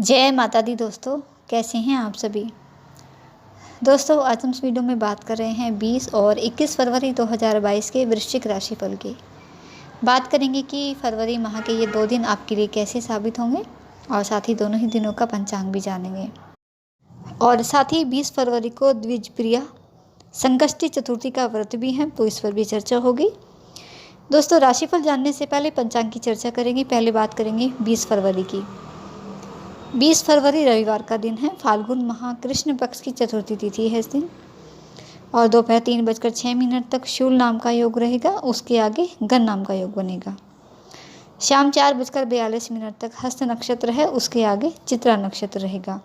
जय माता दी दोस्तों, कैसे हैं आप सभी। दोस्तों, आज हम इस वीडियो में बात कर रहे हैं 20 और 21 फरवरी 2022 के वृश्चिक राशिफल की। बात करेंगे कि फरवरी माह के ये 2 दिन आपके लिए कैसे साबित होंगे और साथ ही दोनों ही दिनों का पंचांग भी जानेंगे। और साथ ही 20 फरवरी को द्विजप्रिया संकष्टी चतुर्थी का व्रत भी है, तो इस पर भी चर्चा होगी। दोस्तों, राशिफल जानने से पहले पंचांग की चर्चा करेंगे। पहले बात करेंगे 20 फरवरी की। 20 फरवरी रविवार का दिन है। फाल्गुन माह कृष्ण पक्ष की चतुर्थी तिथि है इस दिन। और दोपहर 3:06 तक शूल नाम का योग रहेगा, उसके आगे गण नाम का योग बनेगा। शाम 4:42 तक हस्त नक्षत्र है, उसके आगे चित्रा नक्षत्र रहेगा।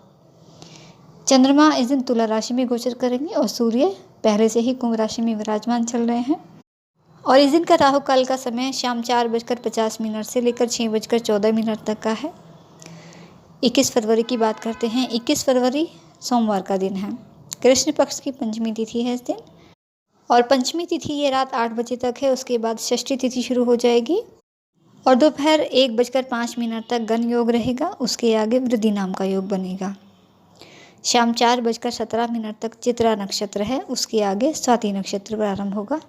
चंद्रमा इस दिन तुला राशि में गोचर करेंगे और सूर्य पहले से ही कुंभ राशि में विराजमान चल रहे हैं। और इस दिन का राहु काल का समय शाम 4:50 से लेकर 6:14 तक का है। 21 फरवरी की बात करते हैं। 21 फरवरी सोमवार का दिन है। कृष्ण पक्ष की पंचमी तिथि है इस दिन। और पंचमी तिथि ये रात 8 बजे तक है, उसके बाद षष्ठी तिथि शुरू हो जाएगी। और दोपहर 1:05 तक गण योग रहेगा, उसके आगे वृद्धि नाम का योग बनेगा। शाम 4:17 तक चित्रा नक्षत्र है, उसके आगे स्वाति नक्षत्र प्रारंभ होगा।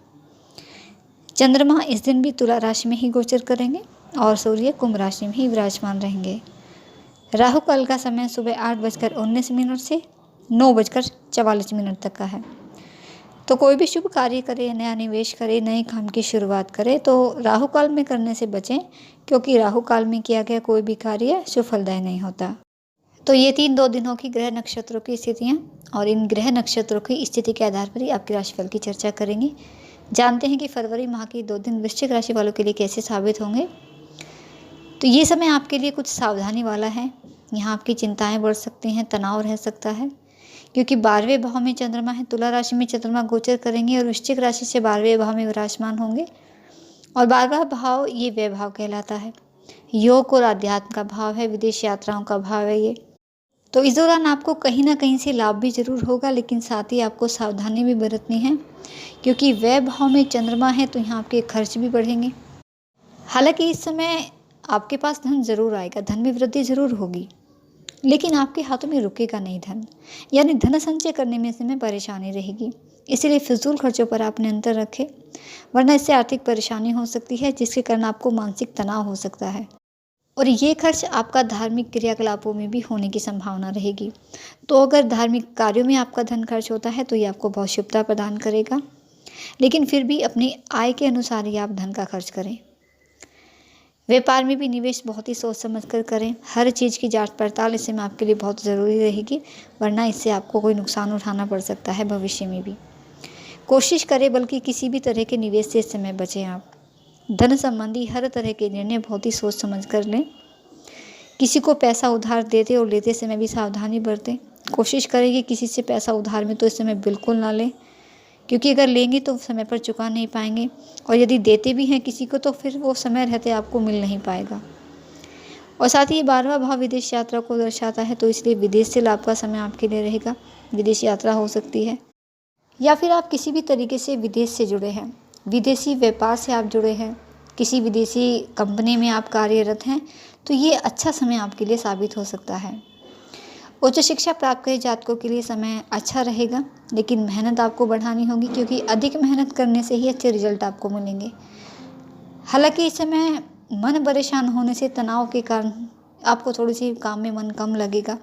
चंद्रमा इस दिन भी तुला राशि में ही गोचर करेंगे और सूर्य कुंभ राशि में ही विराजमान रहेंगे। राहु काल का समय सुबह 8:19 से 9:44 तक का है। तो कोई भी शुभ कार्य करे, नया निवेश करे, नए काम की शुरुआत करे तो राहु काल में करने से बचें, क्योंकि राहु काल में किया गया कोई भी कार्य शुभ फलदायी नहीं होता। तो ये 2 दिनों की ग्रह नक्षत्रों की स्थितियाँ और इन ग्रह नक्षत्रों की स्थिति के आधार पर ही आपके राशिफल की चर्चा करेंगे। जानते हैं कि फरवरी माह के 2 दिन वृश्चिक राशि वालों के लिए कैसे साबित होंगे। तो ये समय आपके लिए कुछ सावधानी वाला है। यहाँ आपकी चिंताएं बढ़ सकती हैं, तनाव रह सकता है, क्योंकि 12वें भाव में चंद्रमा है। तुला राशि में चंद्रमा गोचर करेंगे और वृश्चिक राशि से 12वें भाव में विराजमान होंगे। और 12वां भाव ये व्यय भाव कहलाता है। योग और आध्यात्म का भाव है, विदेश यात्राओं का भाव है ये। तो इस दौरान आपको कहीं ना कहीं से लाभ भी जरूर होगा, लेकिन साथ ही आपको सावधानी भी बरतनी है, क्योंकि व्यय भाव में चंद्रमा है तो यहाँ आपके खर्च भी बढ़ेंगे। हालांकि इस समय आपके पास धन जरूर आएगा, धन में वृद्धि जरूर होगी, लेकिन आपके हाथों में रुकेगा नहीं धन, यानी धन संचय करने में समय परेशानी रहेगी। इसलिए फिजूल खर्चों पर आप नियंत्रण रखें, वरना इससे आर्थिक परेशानी हो सकती है, जिसके कारण आपको मानसिक तनाव हो सकता है। और ये खर्च आपका धार्मिक क्रियाकलापों में भी होने की संभावना रहेगी। तो अगर धार्मिक कार्यों में आपका धन खर्च होता है तो ये आपको बहुत शुभता प्रदान करेगा, लेकिन फिर भी अपनी आय के अनुसार ही आप धन का खर्च करें। व्यापार में भी निवेश बहुत ही सोच समझ कर करें। हर चीज़ की जांच पड़ताल इस समय आपके लिए बहुत ज़रूरी रहेगी, वरना इससे आपको कोई नुकसान उठाना पड़ सकता है भविष्य में भी। कोशिश करें बल्कि किसी भी तरह के निवेश से इस समय बचें आप। धन संबंधी हर तरह के निर्णय बहुत ही सोच समझ कर लें। किसी को पैसा उधार देते और लेते समय भी सावधानी बरतें। कोशिश करें कि किसी से पैसा उधार में तो इस समय बिल्कुल ना लें, क्योंकि अगर लेंगे तो समय पर चुका नहीं पाएंगे, और यदि देते भी हैं किसी को तो फिर वो समय रहते आपको मिल नहीं पाएगा। और साथ ही 12वां भाव विदेश यात्रा को दर्शाता है, तो इसलिए विदेश से लाभ का समय आपके लिए रहेगा। विदेश यात्रा हो सकती है, या फिर आप किसी भी तरीके से विदेश से जुड़े हैं, विदेशी व्यापार से आप जुड़े हैं, किसी विदेशी कंपनी में आप कार्यरत हैं, तो ये अच्छा समय आपके लिए साबित हो सकता है। उच्च शिक्षा प्राप्त करे जातकों के लिए समय अच्छा रहेगा, लेकिन मेहनत आपको बढ़ानी होगी, क्योंकि अधिक मेहनत करने से ही अच्छे रिजल्ट आपको मिलेंगे। हालांकि इस समय मन परेशान होने से, तनाव के कारण आपको थोड़ी सी काम में मन कम लगेगा,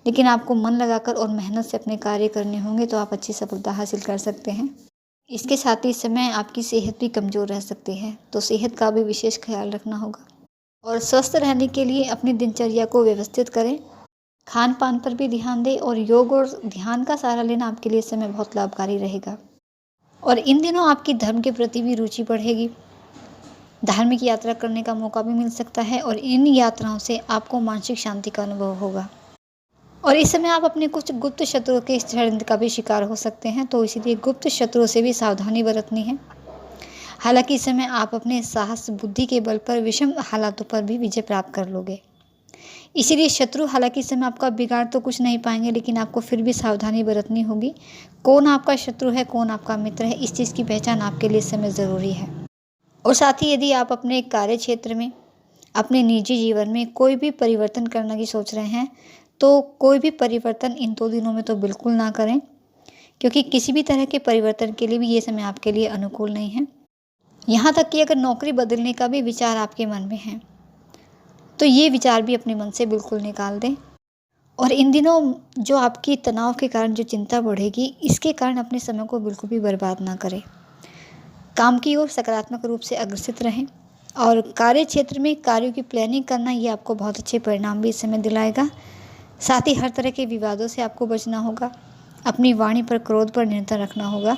लेकिन आपको मन लगाकर और मेहनत से अपने कार्य करने होंगे, तो आप अच्छी सफलता हासिल कर सकते हैं। इसके साथ ही इस समय आपकी सेहत भी कमज़ोर रह सकती है, तो सेहत का भी विशेष ख्याल रखना होगा। और स्वस्थ रहने के लिए अपनी दिनचर्या को व्यवस्थित करें, खान पान पर भी ध्यान दें, और योग और ध्यान का सहारा लेना आपके लिए इस समय बहुत लाभकारी रहेगा। और इन दिनों आपकी धर्म के प्रति भी रुचि बढ़ेगी। धार्मिक यात्रा करने का मौका भी मिल सकता है, और इन यात्राओं से आपको मानसिक शांति का अनुभव होगा। और इस समय आप अपने कुछ गुप्त शत्रुओं के षड्यंत्र का भी शिकार हो सकते हैं, तो इसलिए गुप्त शत्रुओं से भी सावधानी बरतनी है। हालांकि इस समय आप अपने साहस बुद्धि के बल पर विषम हालातों पर भी विजय प्राप्त कर लोगे। इसीलिए शत्रु हालांकि इस समय आपका बिगाड़ तो कुछ नहीं पाएंगे, लेकिन आपको फिर भी सावधानी बरतनी होगी। कौन आपका शत्रु है, कौन आपका मित्र है, इस चीज़ की पहचान आपके लिए इस समय ज़रूरी है। और साथ ही यदि आप अपने कार्य क्षेत्र में अपने निजी जीवन में कोई भी परिवर्तन करने की सोच रहे हैं, तो कोई भी परिवर्तन इन 2 दिनों में तो बिल्कुल ना करें, क्योंकि किसी भी तरह के परिवर्तन के लिए भी ये समय आपके लिए अनुकूल नहीं है। यहाँ तक कि अगर नौकरी बदलने का भी विचार आपके मन में है, तो ये विचार भी अपने मन से बिल्कुल निकाल दें। और इन दिनों जो आपकी तनाव के कारण जो चिंता बढ़ेगी, इसके कारण अपने समय को बिल्कुल भी बर्बाद ना करें। काम की ओर सकारात्मक रूप से अग्रसित रहें और कार्य क्षेत्र में कार्यों की प्लानिंग करना, ये आपको बहुत अच्छे परिणाम भी इस समय दिलाएगा। साथ ही हर तरह के विवादों से आपको बचना होगा, अपनी वाणी पर, क्रोध पर नियंत्रण रखना होगा।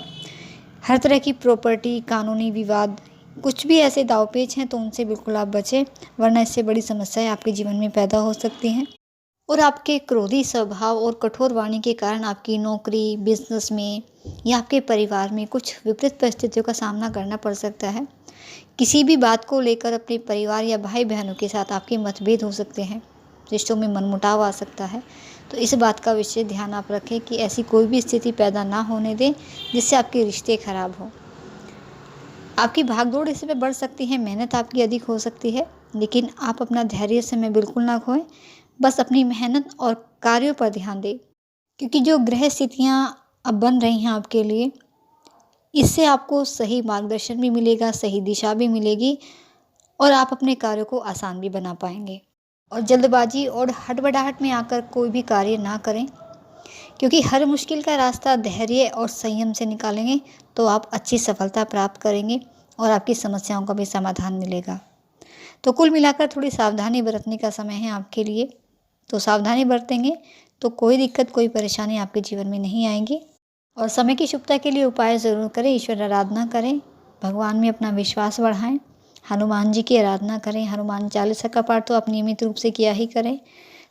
हर तरह की प्रॉपर्टी, कानूनी विवाद, कुछ भी ऐसे दांवपेच हैं तो उनसे बिल्कुल आप बचें, वरना इससे बड़ी समस्याएं आपके जीवन में पैदा हो सकती हैं। और आपके क्रोधी स्वभाव और कठोर वाणी के कारण आपकी नौकरी, बिजनेस में या आपके परिवार में कुछ विपरीत परिस्थितियों का सामना करना पड़ सकता है। किसी भी बात को लेकर अपने परिवार या भाई बहनों के साथ आपके मतभेद हो सकते हैं, रिश्तों में मनमुटाव आ सकता है। तो इस बात का विशेष ध्यान आप रखें कि ऐसी कोई भी स्थिति पैदा ना होने दें जिससे आपके रिश्ते खराब हों। आपकी भागदौड़ इस समय बढ़ सकती है, मेहनत आपकी अधिक हो सकती है, लेकिन आप अपना धैर्य समय बिल्कुल ना खोएं। बस अपनी मेहनत और कार्यों पर ध्यान दें, क्योंकि जो ग्रह स्थितियाँ अब बन रही हैं आपके लिए, इससे आपको सही मार्गदर्शन भी मिलेगा, सही दिशा भी मिलेगी और आप अपने कार्यों को आसान भी बना पाएंगे। और जल्दबाजी और हड़बड़ाहट में आकर कोई भी कार्य ना करें, क्योंकि हर मुश्किल का रास्ता धैर्य और संयम से निकालेंगे तो आप अच्छी सफलता प्राप्त करेंगे और आपकी समस्याओं का भी समाधान मिलेगा। तो कुल मिलाकर थोड़ी सावधानी बरतने का समय है आपके लिए। तो सावधानी बरतेंगे तो कोई दिक्कत, कोई परेशानी आपके जीवन में नहीं आएगी। और समय की शुभता के लिए उपाय ज़रूर करें, ईश्वर आराधना करें, भगवान में अपना विश्वास बढ़ाएं, हनुमान जी की आराधना करें। हनुमान चालीसा का पाठ तो आप नियमित रूप से किया ही करें।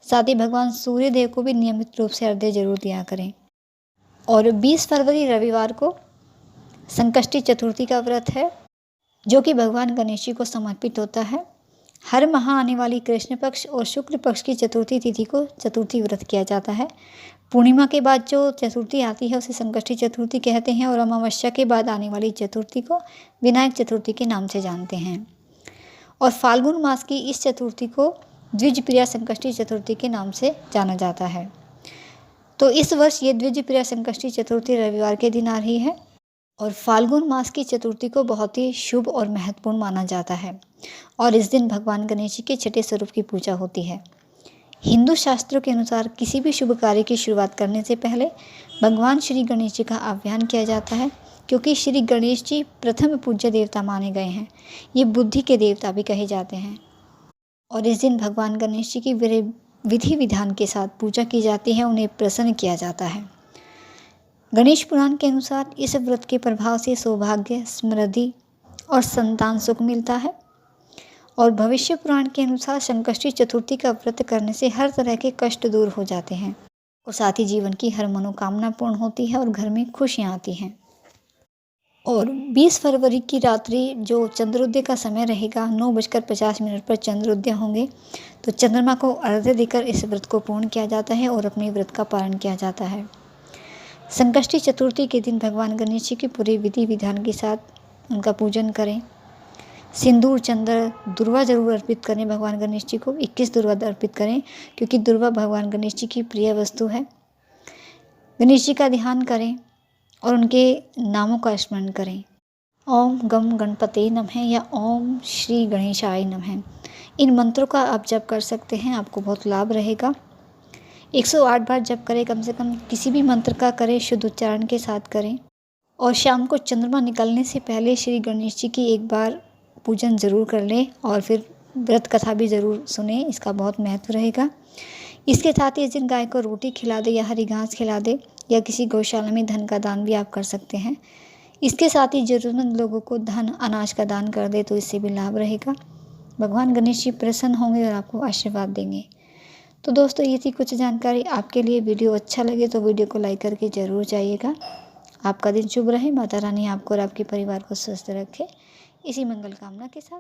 साथ ही भगवान सूर्य देव को भी नियमित रूप से अर्घ्य जरूर दिया करें। और 20 फरवरी रविवार को संकष्टी चतुर्थी का व्रत है, जो कि भगवान गणेश जी को समर्पित होता है। हर माह आने वाली कृष्ण पक्ष और शुक्ल पक्ष की चतुर्थी तिथि को चतुर्थी व्रत किया जाता है। पूर्णिमा के बाद जो चतुर्थी आती है उसे संकष्टी चतुर्थी कहते हैं और अमावस्या के बाद आने वाली चतुर्थी को विनायक चतुर्थी के नाम से जानते हैं। और फाल्गुन मास की इस चतुर्थी को द्विजप्रिया संकष्टी चतुर्थी के नाम से जाना जाता है। तो इस वर्ष ये द्विजप्रिया संकष्टी चतुर्थी रविवार के दिन आ रही है और फाल्गुन मास की चतुर्थी को बहुत ही शुभ और महत्वपूर्ण माना जाता है और इस दिन भगवान गणेश जी के छठे स्वरूप की पूजा होती है। हिंदू शास्त्रों के अनुसार किसी भी शुभ कार्य की शुरुआत करने से पहले भगवान श्री गणेश जी का आह्वान किया जाता है, क्योंकि श्री गणेश जी प्रथम पूज्य देवता माने गए हैं। ये बुद्धि के देवता भी कहे जाते हैं और इस दिन भगवान गणेश जी की विधि विधान के साथ पूजा की जाती है, उन्हें प्रसन्न किया जाता है। गणेश पुराण के अनुसार इस व्रत के प्रभाव से सौभाग्य, समृद्धि और संतान सुख मिलता है। और भविष्य पुराण के अनुसार संकष्टी चतुर्थी का व्रत करने से हर तरह के कष्ट दूर हो जाते हैं और साथ ही जीवन की हर मनोकामना पूर्ण होती है और घर में खुशियाँ आती हैं। और 20 फरवरी की रात्रि जो चंद्रोदय का समय रहेगा, 9:50 पर चंद्रोदय होंगे, तो चंद्रमा को अर्घ्य देकर इस व्रत को पूर्ण किया जाता है और अपने व्रत का पालन किया जाता है। संकष्टी चतुर्थी के दिन भगवान गणेश जी के पूरे विधि विधान के साथ उनका पूजन करें। सिंदूर, चंदन, दुर्वा जरूर अर्पित करें भगवान गणेश जी को। 21 दुर्वा अर्पित करें, क्योंकि दुर्वा भगवान गणेश जी की प्रिय वस्तु है। गणेश जी का ध्यान करें और उनके नामों का स्मरण करें। ओम गम गणपते नमः या ओम श्री गणेशाय नमः। इन मंत्रों का आप जप कर सकते हैं, आपको बहुत लाभ रहेगा। 108 बार जप करें, कम से कम किसी भी मंत्र का करें, शुद्ध उच्चारण के साथ करें। और शाम को चंद्रमा निकलने से पहले श्री गणेश जी की एक बार पूजन ज़रूर कर लें और फिर व्रत कथा भी ज़रूर सुने, इसका बहुत महत्व रहेगा। इसके साथ ही इस दिन गाय को रोटी खिला दे या हरी घास खिला दे या किसी गौशाला में धन का दान भी आप कर सकते हैं। इसके साथ ही ज़रूरतमंद लोगों को धन, अनाज का दान कर दे तो इससे भी लाभ रहेगा। भगवान गणेश जी प्रसन्न होंगे और आपको आशीर्वाद देंगे। तो दोस्तों, ये थी कुछ जानकारी आपके लिए। वीडियो अच्छा लगे तो वीडियो को लाइक करके ज़रूर जाइएगा। आपका दिन शुभ रहे। माता रानी आपको और आपके परिवार को स्वस्थ रखे। इसी मंगल कामना के साथ